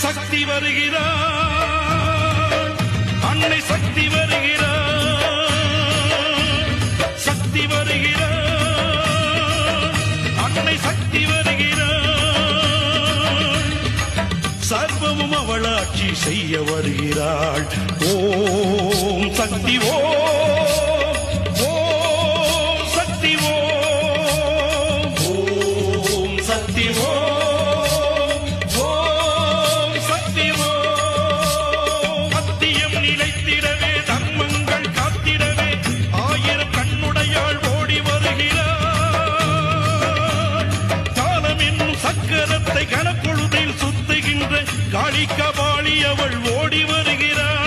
சக்தி வருகிறார், அன்னை சக்தி வருகிறார், சக்தி வருகிறார், அன்னை சக்தி வருகிறார், சர்வமும் அவளாட்சி செய்ய வருகிறாள். ஓம் சக்தி ஓம், ஓம் சக்தி ஓம், ஓம் சக்தி ஓம், கணப்பொழுதில் சுத்துகின்ற காளிகபாலி அவள் ஓடி வருகிறார்.